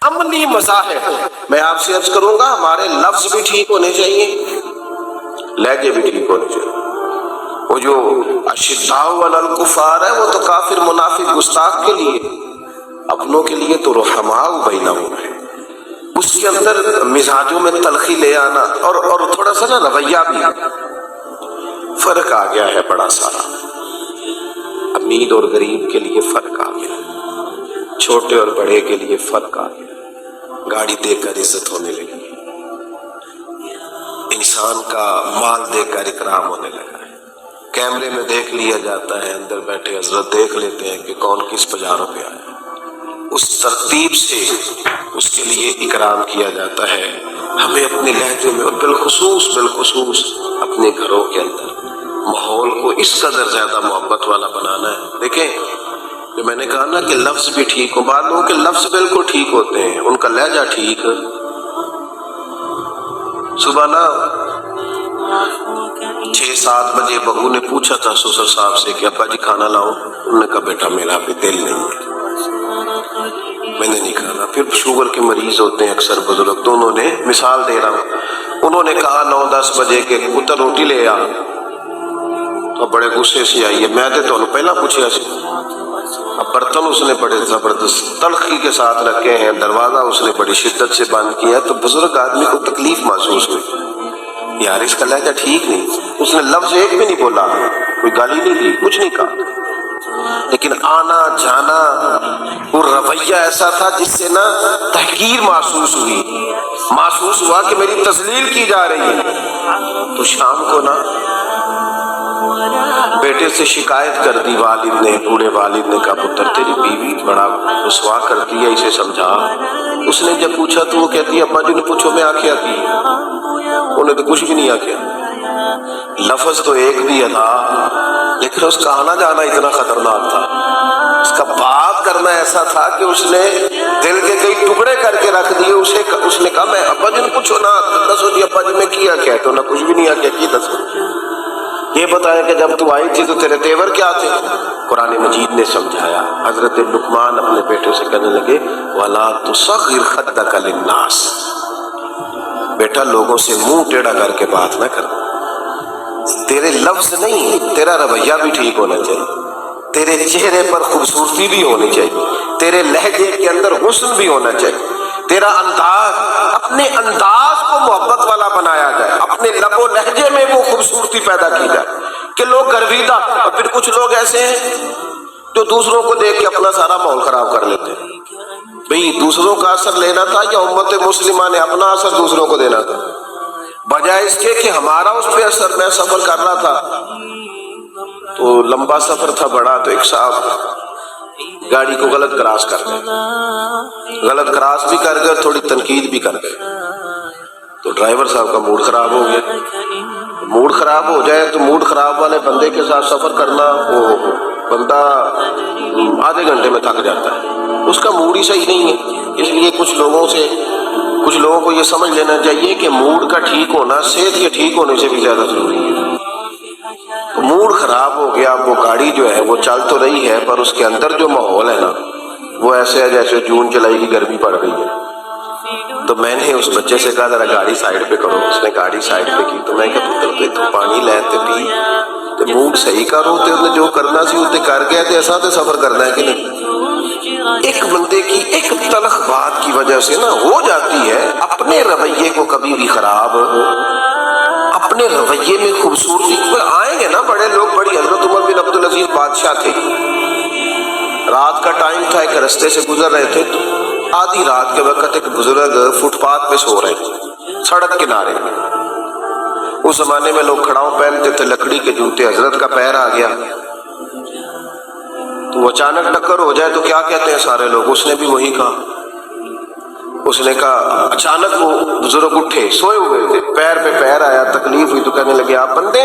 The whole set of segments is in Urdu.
عملی مظاہر میں آپ سے عرض کروں گا، ہمارے لفظ بھی ٹھیک ہونے چاہیے، لہجے بھی ٹھیک ہونے چاہیے۔ وہ جو اشداء علی الکفار ہے وہ تو کافر منافق گستاخ کے لیے، اپنوں کے لیے تو رحماء بینہم ہے۔ اس کے اندر مزاجوں میں تلخی لے آنا اور تھوڑا سا نا رویہ بھی فرق آ گیا ہے بڑا سارا، امیر اور غریب کے لیے فرق آ گیا، چھوٹے اور بڑے کے لیے فرق آ گیا، گاڑی دے کر عزت ہونے لگی، انسان کا مال دے کر اکرام ہونے لگا ہے، کیمرے میں دیکھ لیا جاتا ہے، اندر بیٹھے حضرت دیکھ لیتے ہیں کہ کون کس پجاروں پہ آیا، اس ترتیب سے اس کے لیے اکرام کیا جاتا ہے۔ ہمیں اپنے لہجے میں اور بالخصوص اپنے گھروں کے اندر ماحول کو اس قدر زیادہ محبت والا بنانا ہے۔ دیکھیں جو میں نے کہا نا کہ لفظ بھی ٹھیک ہو، بعض لوگوں کے لفظ بالکل ٹھیک ہوتے ہیں، ان کا لہجہ ٹھیک۔ صبح نا 6-7 بجے بہو نے پوچھا تھا سسر صاحب سے کہ ابا جی کھانا لاؤ، انہوں نے کہا بیٹا میرا بھی دل نہیں ہے، میں نے نہیں کھانا۔ پھر شوگر کے مریض ہوتے ہیں اکثر بزرگ، تو انہوں نے مثال دے رہا ہوں، انہوں نے کہا 9-10 بجے کے پتر روٹی لے آ، تو بڑے غصے سے آئیے، میں تو انہوں پہلا پوچھا سی، اب برتن اس نے بڑے زبردست تلخی کے ساتھ رکھے ہیں، دروازہ اس نے بڑی شدت سے بند کیا، تو بزرگ آدمی کو تکلیف محسوس ہوئی، یار اس کا لہجہ ٹھیک نہیں، اس نے لفظ ایک بھی نہیں بولا، کوئی گالی نہیں دی، کچھ نہیں کہا، لیکن آنا جانا وہ رویہ ایسا تھا جس سے نا تحقیر محسوس ہوئی، محسوس ہوا کہ میری تذلیل کی جا رہی ہے۔ تو شام کو نا بیٹے سے شکایت کر دی والد نے، بوڑھے والد نے کہا پتر تیری بیوی بڑا رسوا کرتی ہے، اسے سمجھا۔ اس نے جب پوچھا تو وہ کہتی ہے ابا جی نے پوچھو میں آکھیا کی، انہیں تو کچھ بھی نہیں آکھیا، لفظ تو ایک بھی ادا، لیکن اس کا آنا جانا اتنا خطرناک تھا، اس کا بات کرنا ایسا تھا کہ اس نے دل کے کئی ٹکڑے کر کے رکھ دیے۔ اس نے کہا میں ابا جی نے پوچھو نا، دسو جی ابا جی میں کیا کیا، تو نہ کچھ بھی نہیں آکھیا، کی دسو یہ بتایا کہ جب تو آئی تھی تو تیرے تیور کیا تھے؟ قرآن مجید نے سمجھایا۔ حضرت لقمان اپنے بیٹے سے کہنے لگے وَلَا تُصَغِّرْ خَدَّكَ لِلنَّاسِ، بیٹا لوگوں سے منہ ٹیڑھا کر کے بات نہ کر، تیرے لفظ نہیں تیرا رویہ بھی ٹھیک ہونا چاہیے، تیرے چہرے پر خوبصورتی بھی ہونی چاہیے، تیرے لہجے کے اندر حسن بھی ہونا چاہیے، تیرا انداز، اپنے انداز کو محبت والا بنایا جائے، اپنے لب و لہجے میں وہ خوبصورتی پیدا کی جائے کہ لوگ گرویدہ۔ اور پھر کچھ لوگ ایسے ہیں جو دوسروں کو دیکھ کے اپنا سارا ماحول خراب کر لیتے ہیں۔ بھئی دوسروں کا اثر لینا تھا یا امت مسلمہ نے اپنا اثر دوسروں کو دینا تھا؟ بجائے اس کے کہ ہمارا اس پہ اثر، میں سفر کر رہا تھا تو لمبا سفر تھا بڑا، تو ایک صاحب گاڑی کو غلط کراس کر گئے، غلط کراس بھی کر گئے اور تھوڑی تنقید بھی کر گئے، تو ڈرائیور صاحب کا موڈ خراب ہو گیا۔ موڈ خراب ہو جائے تو موڈ خراب والے بندے کے ساتھ سفر کرنا، وہ بندہ آدھے گھنٹے میں تھک جاتا ہے، اس کا موڈ ہی صحیح نہیں ہے۔ اس لیے کچھ لوگوں کو یہ سمجھ لینا چاہیے کہ موڈ کا ٹھیک ہونا صحت کے ٹھیک ہونے سے بھی زیادہ ضروری ہے۔ موڈ خراب ہو گیا، وہ گاڑی جو ہے وہ چل تو رہی ہے پر اس کے اندر جو ماحول ہے نا وہ ایسے ہے جیسے جون جولائی کی گرمی پڑ رہی ہے۔ تو میں نے اس بچے سے کہا ذرا گاڑی سائڈ پہ کرو، اس نے گاڑی سائڈ پہ کی، تو میں کہا پتر تو پانی لے تے پی تے موڈ صحیح کرو، تے انہیں جو کرنا سی اسے کر گیا، تے ایسا تے سفر کرنا ہے کہ نہیں۔ ایک بندے کی ایک تلخ بات کی وجہ سے نا ہو جاتی ہے اپنے رویے کو کبھی بھی خراب، اپنے رویے میں خوبصورتی آئیں گے نا بڑے لوگ، بڑی حضرت عمر بن عبدالعزیز بادشاہ تھے، رات کا ٹائم تھا، ایک رستے سے گزر رہے تھے، تو آدھی رات کے وقت ایک بزرگ فٹ پاتھ پہ سو رہے تھے سڑک کنارے۔ اس زمانے میں لوگ کھڑاؤں پہنتے تھے، لکڑی کے جوتے، حضرت کا پیر آ گیا تو اچانک ٹکر ہو جائے تو کیا کہتے ہیں سارے لوگ، اس نے بھی وہی کہا، اس نے کہا اچانک وہ بزرگ اٹھے، سوئے ہوئے تھے، پیر پہ پیر آیا، تکلیف ہوئی تو کہنے لگے آپ بندے؟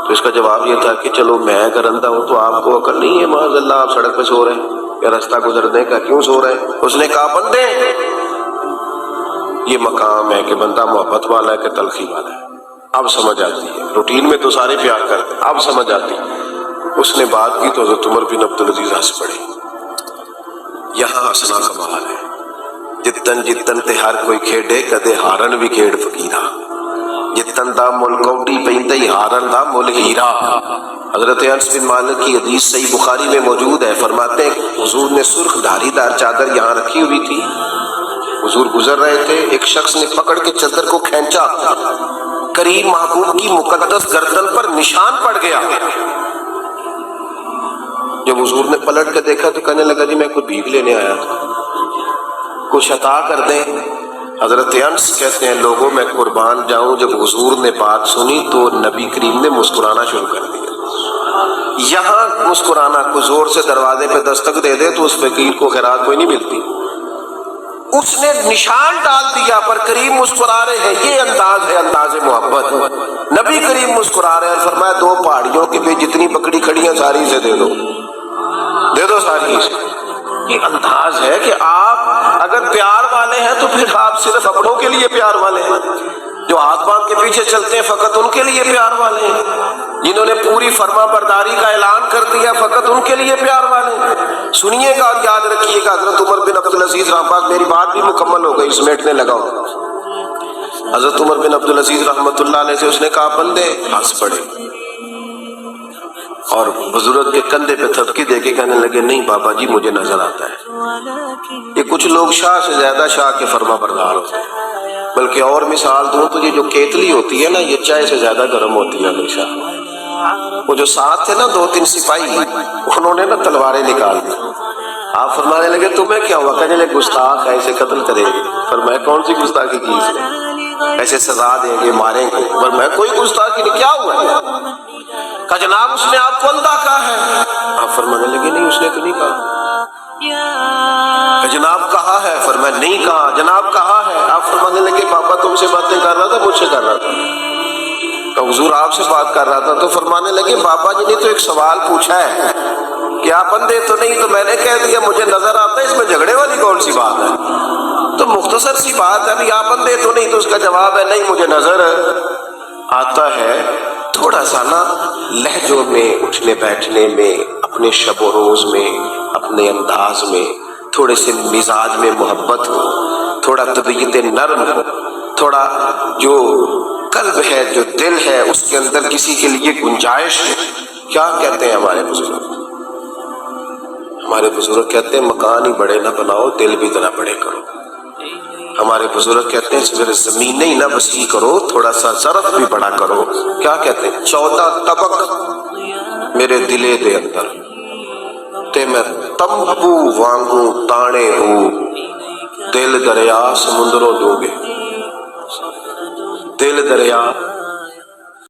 تو اس کا جواب یہ تھا کہ چلو میں اگر اندھا ہوں تو آپ کو عقل نہیں ہے، معاذ اللہ آپ سڑک پہ سو رہے ہیں یا راستہ گزرنے کا کیوں سو رہے ہیں؟ اس نے کہا بندے، یہ مقام ہے کہ بندہ محبت والا ہے کہ تلخی والا ہے، اب سمجھ آتی ہے، روٹین میں تو سارے پیار کرتے ہیں، اب سمجھ آتی ہے۔ اس نے بات کی تو حضرت عمر بن عبدالعزیز ہنس پڑے، یہاں ہسنا کمال ہے، جتن جتن تے ہر کوئی کھیڈے کدے ہارن بھی کھیڈ فقیرہ، جتن دا مل کوٹی پہندے ہارن دا مل ہیرا۔ حضرت انس بن مالک کی حدیث صحیح بخاری میں موجود ہے، فرماتے ہیں حضور نے سرخ دھاری دار چادر یہاں رکھی ہوئی تھی، حضور گزر رہے تھے، ایک شخص نے پکڑ کے چادر کو کھینچا، کریم محبوب کی مقدس گردن پر نشان پڑ گیا۔ جب حضور نے پلٹ کے دیکھا تو کہنے لگا جی میں کوئی بھیک لینے آیا تھا، کچھ عطا کر دیں۔ حضرت انس کہتے ہیں لوگوں میں قربان جاؤں، جب حضور نے بات سنی تو نبی کریم نے مسکرانا شروع کر دیا۔ یہاں مسکرانا، کو زور سے دروازے پہ دستک دے دے تو اس فقیر کو خیرات کوئی نہیں ملتی، اس نے نشان ڈال دیا پر کریم مسکرا رہے ہیں، یہ انداز ہے انداز محبت۔ نبی کریم مسکرا رہے ہیں، فرمایا دو پہاڑیوں کے بیچ جتنی بکری کھڑی ہیں ساری سے دے دو، دے دو ساری سے۔ یہ انداز ہے کہ آپ اگر پیار والے ہیں تو پھر آپ صرف اپنوں کے لیے پیار والے ہیں، جو ہاتھ باندھ کے پیچھے چلتے ہیں فقط ان کے لیے پیار والے ہیں، جنہوں نے پوری فرما برداری کا اعلان کر دیا فقط ان کے لیے پیار والے ہیں۔ سنیے گا اور یاد رکھیے گا، حضرت عمر بن عبدالعزیز رحمۃ اللہ، میری بات بھی مکمل ہو گئی، سمیٹنے لگا ہوں۔ حضرت عمر بن عبدالعزیز رحمۃ اللہ علیہ سے اس نے کہا بندے ہنس پڑے، اور بزرگ کے کندھے پہ تھپکی دے کے کہنے لگے نہیں بابا جی مجھے نظر آتا ہے، یہ کچھ لوگ شاہ سے زیادہ شاہ کے فرما بردار ہوتے ہیں، بلکہ اور مثال دوں تو یہ جو کیتلی ہوتی ہے نا یہ چائے سے زیادہ گرم ہوتی ہے ہمیشہ۔ وہ جو ساتھ تھے نا دو تین سپاہی، انہوں نے نا تلواریں نکال دی، آپ فرمانے لگے تمہیں کیا ہوا؟ کہنے لگے گستاخ ہے اسے قتل کرے گے۔ فرمایا کون سی گستاخی کی اس نے؟ ایسے سزا دیں گے ماریں گے۔ فرمایا کوئی گستاخی نہیں، کیا ہوا ہے؟ کہا جناب اس نے آپ کو اندھا کہا ہے۔ آپ فرمانے لگے نہیں اس نے تو نہیں کہا۔ کہ جناب کہا ہے؟ فرمایا نہیں کہا۔ جناب کہا ہے؟ آپ فرمانے لگے پاپا تم سے باتیں کر رہا تھا مجھ سے کر رہا تھا؟ کہ حضور آپ سے بات کر رہا تھا۔ تو فرمانے لگے بابا جی نے تو ایک سوال پوچھا ہے کہ آپ اندھے تو نہیں، تو میں نے کہہ دیا مجھے نظر آتا ہے، اس میں جھگڑے والی کون سی بات ہے؟ تو مختصر سی بات ہے، ابھی آپ اندھے تو نہیں، تو اس کا جواب ہے نہیں مجھے نظر آتا ہے۔ تھوڑا سا نا لہجوں میں، اٹھنے بیٹھنے میں، اپنے شب و روز میں، اپنے انداز میں تھوڑے سے مزاج میں محبت ہو، تھوڑا طبیعت نرم ہو، تھوڑا جو قلب ہے جو دل ہے اس کے اندر کسی کے لیے گنجائش ہے۔ کیا کہتے ہیں ہمارے بزرگ؟ ہمارے بزرگ کہتے ہیں مکان ہی بڑے نہ بناؤ دل بھی ذرا بڑے کرو۔ ہمارے بزرگ کہتے ہیں صرف زمینیں ہی نہ وسیع کرو تھوڑا سا ظرف بھی بڑا کرو۔ کیا کہتے ہیں؟ 14 طبق میرے دلے دے اندر تے میں تمبو وانگوں تانے ہوں، دل دریا سمندروں ڈوبے، دل دریا